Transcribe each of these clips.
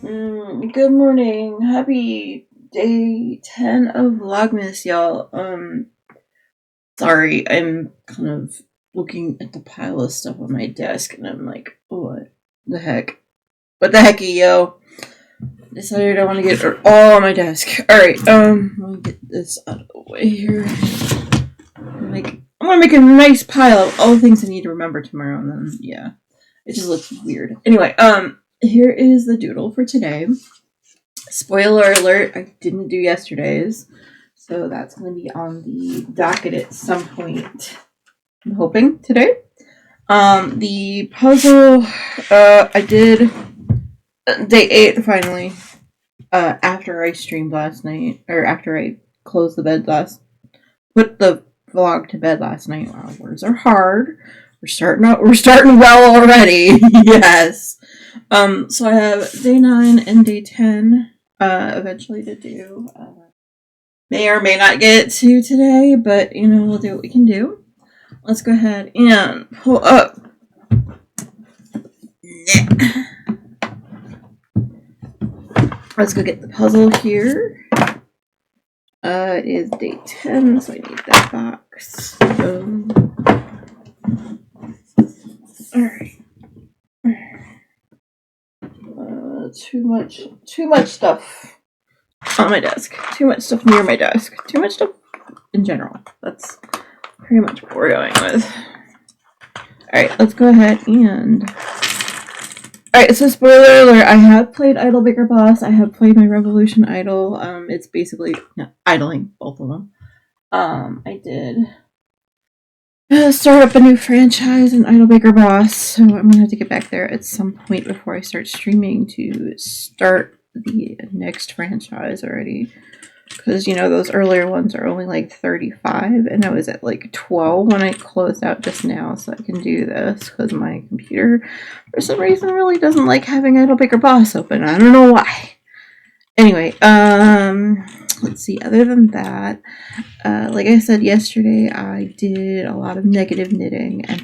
Good morning. Happy day 10 of Vlogmas, y'all. Sorry, I'm kind of looking at the pile of stuff on my desk and I'm like, what the heck? What the hecky, yo? Decided I want to get it all on my desk. Alright, let me get this out of the way here. I'm gonna make a nice pile of all the things I need to remember tomorrow, and then, yeah. It just looks weird. Anyway, here is the doodle for today. Spoiler alert, I didn't do yesterday's, so that's going to be on the docket at some point. I'm hoping today. The puzzle, I did day 8 finally, after I streamed last night, or after I closed the bed put the vlog to bed last night. Wow, words are hard. We're starting well already. Yes. So I have day 9 and day 10 eventually to do. May or may not get to today, but we'll do what we can do. Let's go ahead and pull up. Let's go get the puzzle here. It is day 10, so I need that box. Alright. Too much stuff on my desk. Too much stuff near my desk. Too much stuff in general. That's pretty much what we're going with. Alright, let's go ahead and... Alright, so spoiler alert, I have played Idle Bigger Boss. I have played my Revolution Idle. It's basically idling, both of them. I did start up a new franchise in Idle Bigger Boss, so I'm going to have to get back there at some point before I start streaming to start the next franchise already. Because, those earlier ones are only like 35, and I was at like 12 when I closed out just now, so I can do this, because my computer, for some reason, really doesn't like having Idle Bigger Boss open. I don't know why. Anyway, let's see, other than that, like I said yesterday, I did a lot of negative knitting, and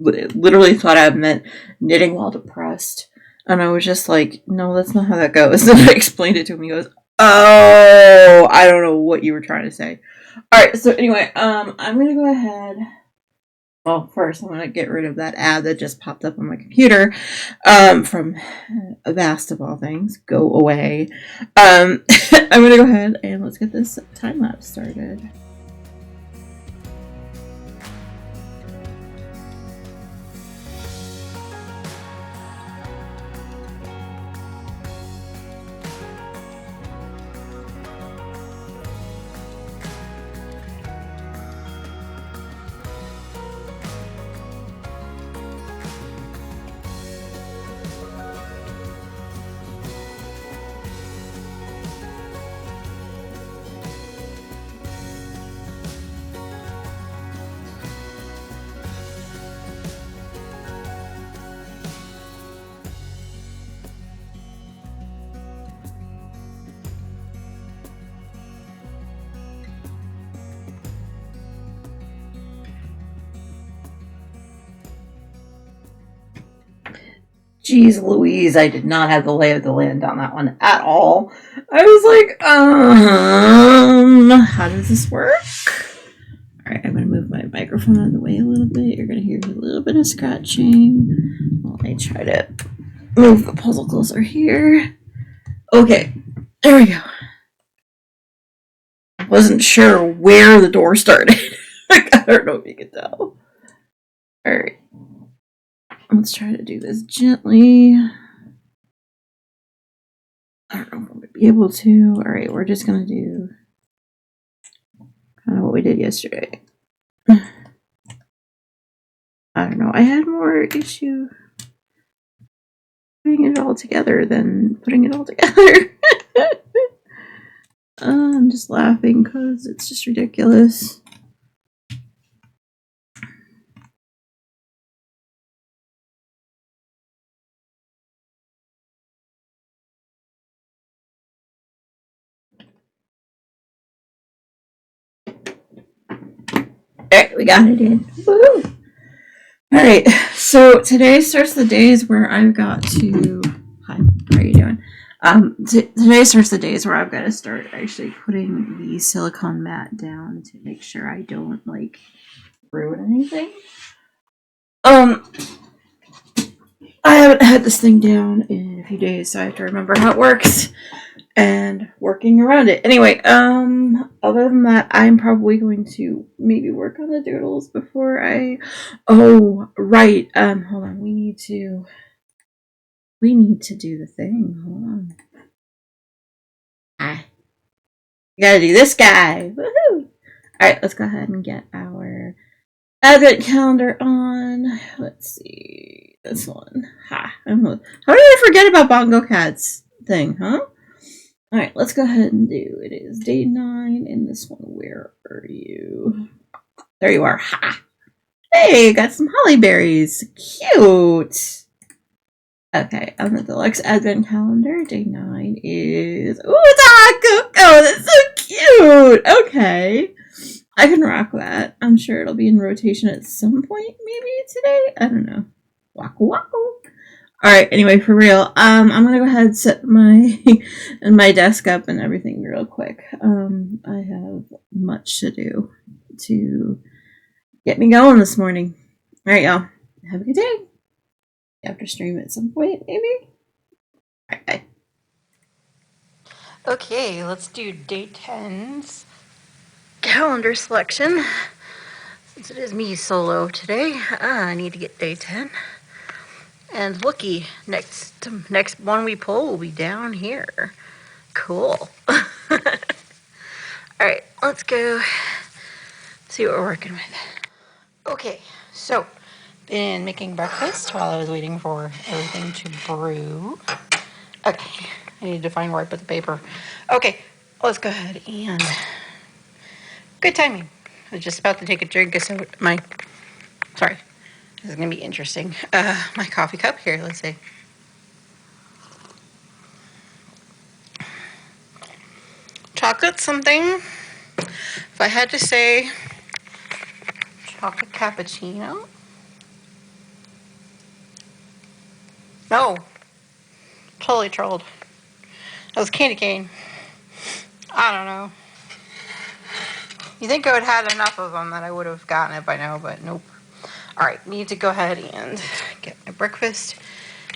literally thought I meant knitting while depressed. And I was just like, no, that's not how that goes. And I explained it to him. He goes, oh, I don't know what you were trying to say. Alright, so anyway, I'm going to go ahead. Well, first, I'm going to get rid of that ad that just popped up on my computer from Avast of all things. Go away. I'm going to go ahead and let's get this time lapse started. Jeez Louise, I did not have the lay of the land on that one at all. I was like, how does this work? Alright, I'm going to move my microphone out of the way a little bit. You're going to hear a little bit of scratching while I try to move the puzzle closer here. Okay, there we go. I wasn't sure where the door started. I don't know if you can tell. Alright. Let's try to do this gently. I don't know if I'm going to be able to. Alright, we're just going to do kind of what we did yesterday. I don't know. I had more issue putting it all together than putting it all together. I'm just laughing because it's just ridiculous. Alright, we got it in. Woo! Alright, so today starts the days where I've got to... Hi, how are you doing? Today starts the days where I've got to start actually putting the silicone mat down to make sure I don't, like, ruin anything. I haven't had this thing down in a few days, so I have to remember how it works and working around it. Anyway, other than that, I'm probably going to maybe work on the doodles before I... Oh, right. Hold on. We need to do the thing. Hold on. We gotta do this guy. Woohoo! Alright, let's go ahead and get our advent calendar on. Let's see. This one. Ha. How did I forget about Bongo Cat's thing, huh? Alright, let's go ahead and do it. It is day 9 in this one. Where are you? There you are. Ha! Hey, got some holly berries. Cute! Okay, on the deluxe advent calendar, day 9 is... Ooh, it's a hot cocoa! That's so cute! Okay. I can rock that. I'm sure it'll be in rotation at some point, maybe today? I don't know. Wacko wacko. Alright, anyway, for real. I'm gonna go ahead and set my desk up and everything real quick. I have much to do to get me going this morning. Alright, y'all. Have a good day. After stream at some point, maybe? Alright, bye. Okay, let's do day 10's calendar selection. Since it is me solo today, I need to get day 10. And looky, next one we pull will be down here. Cool. Alright, let's go see what we're working with. Okay, so been making breakfast while I was waiting for everything to brew. Okay, I need to find where I put the paper. Okay, let's go ahead and... Good timing. I was just about to take a drink of soda. Sorry, this is going to be interesting. My coffee cup here, let's see. Chocolate something. If I had to say chocolate cappuccino. No. Totally trolled. That was candy cane. I don't know. You think I would have had enough of them that I would have gotten it by now, but nope. Alright, need to go ahead and get my breakfast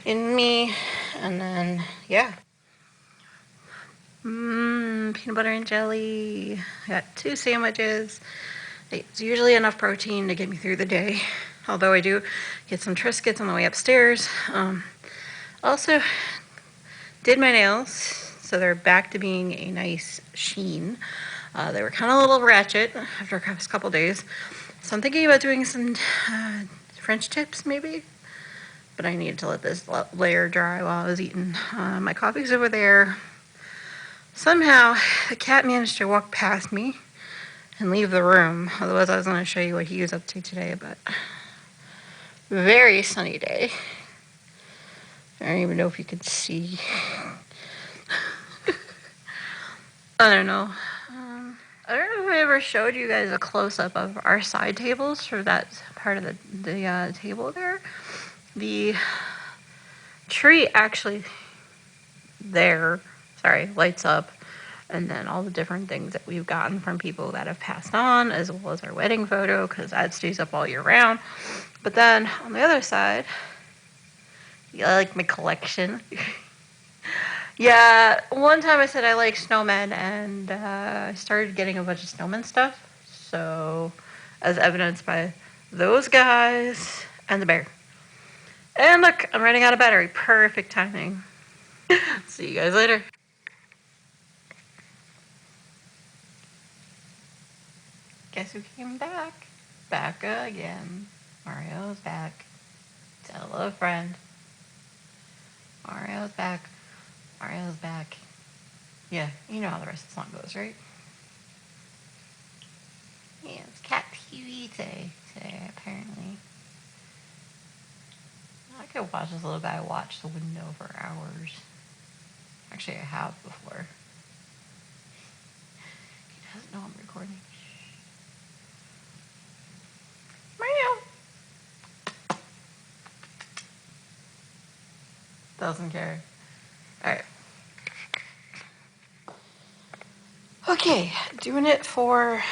in me, and then, yeah. Peanut butter and jelly. I got 2 sandwiches. It's usually enough protein to get me through the day. Although I do get some Triscuits on the way upstairs. Also, did my nails, so they're back to being a nice sheen. They were kind of a little ratchet after a couple days. So I'm thinking about doing some French tips, maybe. But I needed to let this layer dry while I was eating. My coffee's over there. Somehow, the cat managed to walk past me and leave the room. Otherwise, I was going to show you what he was up to today, but very sunny day. I don't even know if you could see. I don't know. I don't know if I ever showed you guys a close-up of our side tables for that part of the table there. The tree actually lights up. And then all the different things that we've gotten from people that have passed on, as well as our wedding photo, because that stays up all year round. But then on the other side, I like my collection. Yeah, one time I said I like snowmen, and I started getting a bunch of snowman stuff. So, as evidenced by those guys and the bear. And look, I'm running out of battery. Perfect timing. See you guys later. Guess who came back? Back again. Mario's back. Tell a friend. Mario's back. Mario's back. Yeah, you know how the rest of the song goes, right? Yeah, it's cat TV today, apparently. I could watch this little guy watch the window for hours. Actually, I have before. He doesn't know I'm recording. Mario! Doesn't care. Alright. Okay, doing it for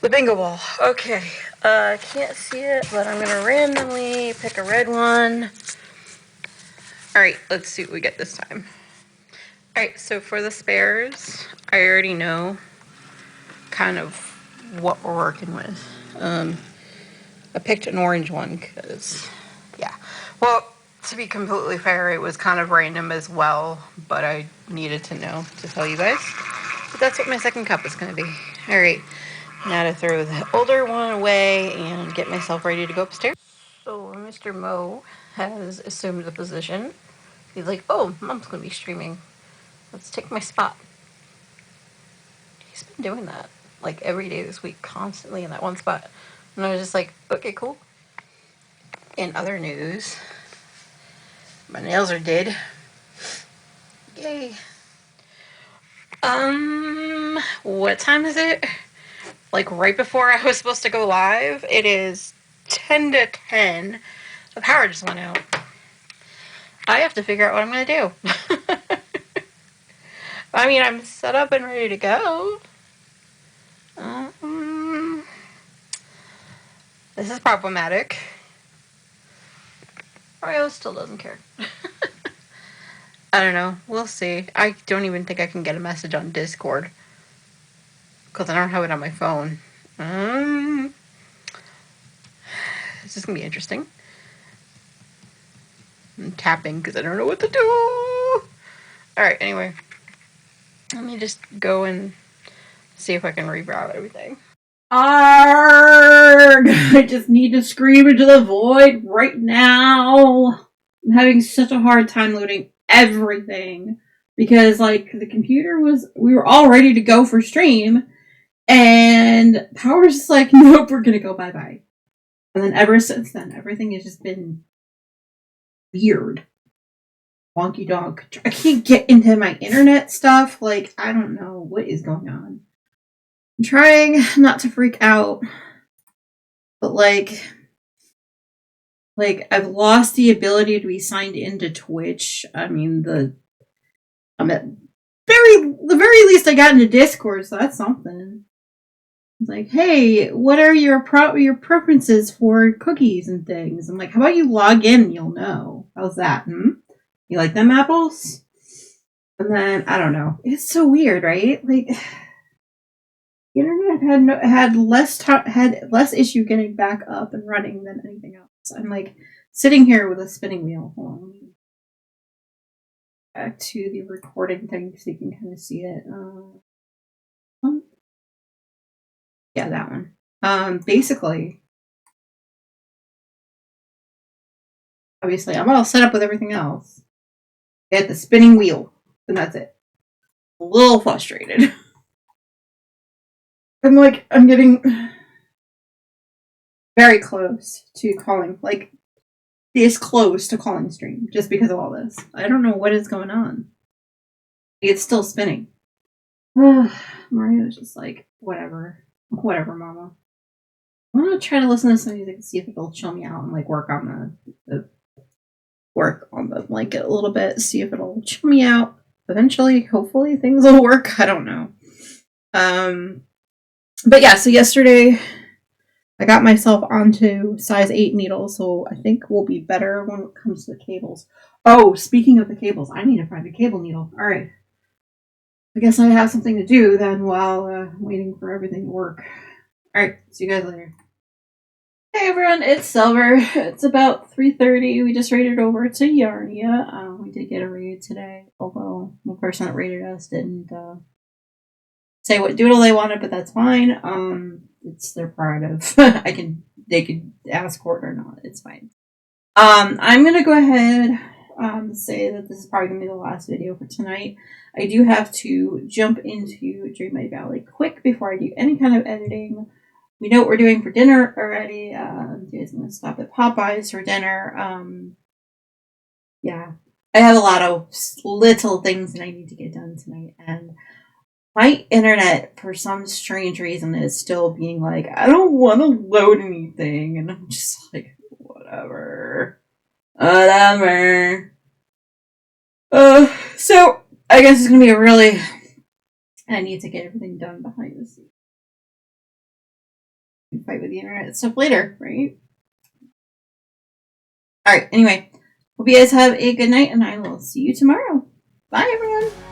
the bingo ball. Okay, can't see it, but I'm gonna randomly pick a red one. Alright, let's see what we get this time. Alright, so for the spares, I already know kind of what we're working with. I picked an orange one because, yeah. Well, to be completely fair, it was kind of random as well, but I needed to know to tell you guys. But that's what my second cup is going to be. Alright, now to throw the older one away and get myself ready to go upstairs. So Mr. Mo has assumed the position. He's like, oh, Mom's going to be streaming. Let's take my spot. He's been doing that like every day this week, constantly in that one spot. And I was just like, okay, cool. In other news, my nails are dead. Yay. What time is it? Like right before I was supposed to go live. It is 10 to 10. The power just went out. I have to figure out what I'm going to do. I mean, I'm set up and ready to go. This is problematic. Oreo still doesn't care. I don't know. We'll see. I don't even think I can get a message on Discord. Because I don't have it on my phone. This is going to be interesting. I'm tapping because I don't know what to do. Alright, anyway. Let me just go and see if I can reroute everything. Arrgh! I just need to scream into the void right now. I'm having such a hard time loading everything. Because, like, the computer we were all ready to go for stream. And power was just like, nope, we're gonna go bye-bye. And then ever since then, everything has just been weird. Wonky donk. I can't get into my internet stuff. Like, I don't know what is going on. I'm trying not to freak out. But like I've lost the ability to be signed into Twitch. I mean, I'm at the very least I got into Discord, so that's something. It's like, hey, what are your preferences for cookies and things? I'm like, how about you log in and you'll know. How's that? You like them apples? And then, I don't know. It's so weird, right? Like, the internet had less issue getting back up and running than anything else. I'm like sitting here with a spinning wheel. Hold on. Back to the recording thing so you can kind of see it. Yeah, that one. Basically, obviously, I'm all set up with everything else. I had the spinning wheel, and that's it. A little frustrated. I'm getting very close to calling, like, this close to calling stream, just because of all this. I don't know what is going on. It's still spinning. Mario's just like, whatever, mama. I'm gonna try to listen to some music and see if it'll chill me out and like work on the blanket a little bit, see if it'll chill me out. Eventually, hopefully, things will work. I don't know. But yeah, so yesterday I got myself onto size 8 needles, so I think we'll be better when it comes to the cables. Oh, speaking of the cables, I need to find a cable needle. All right. I guess I have something to do then while waiting for everything to work. All right, see you guys later. Hey everyone, it's Silver. It's about 3:30. We just raided over to Yarnia. We did get a raid today, although the person that raided us didn't say what doodle they wanted, but that's fine. It's their prerogative. They could ask for it or not. It's fine. I'm gonna go ahead say that this is probably gonna be the last video for tonight. I do have to jump into Dream My Valley quick before I do any kind of editing. We know what we're doing for dinner already. I'm gonna stop at Popeyes for dinner. Yeah, I have a lot of little things that I need to get done tonight, and my internet, for some strange reason, is still being like, I don't want to load anything. And I'm just like, whatever. So I guess it's gonna be a really. I need to get everything done behind the scenes. Fight with the internet stuff later, right? Alright, anyway. Hope you guys have a good night, and I will see you tomorrow. Bye, everyone!